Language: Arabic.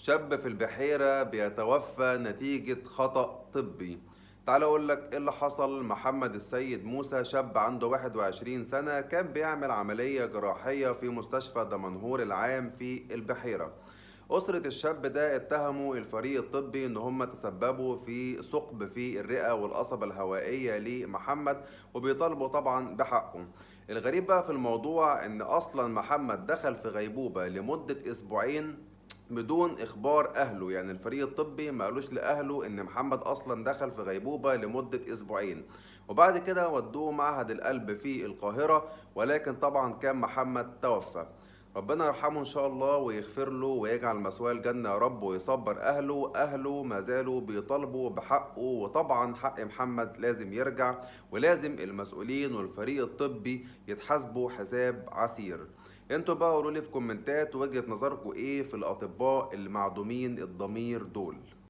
شاب في البحيرة بيتوفى نتيجة خطأ طبي. تعال أقول لك إيه اللي حصل. محمد السيد موسى شاب عنده 21 سنة، كان بيعمل عملية جراحية في مستشفى دمنهور العام في البحيرة. أسرة الشاب ده اتهموا الفريق الطبي إن هم تسببوا في ثقب في الرئة والقصبة الهوائية لمحمد، وبيطالبوا طبعا بحقه. الغريب بقى في الموضوع إن أصلا محمد دخل في غيبوبة لمدة أسبوعين بدون إخبار أهله. يعني الفريق الطبي ما قالوش لأهله إن محمد أصلا دخل في غيبوبة لمدة أسبوعين، وبعد كده ودوه معهد القلب في القاهرة، ولكن طبعا كان محمد توفى. ربنا يرحمه إن شاء الله ويغفر له ويجعل مثواه الجنة يا رب، ويصبر أهله ما زالوا بيطالبوا بحقه، وطبعا حق محمد لازم يرجع، ولازم المسؤولين والفريق الطبي يتحاسبوا حساب عسير. انتوا بقى قولوا لي في كومنتات وجهة نظركم ايه في الاطباء اللي معدومين الضمير دول.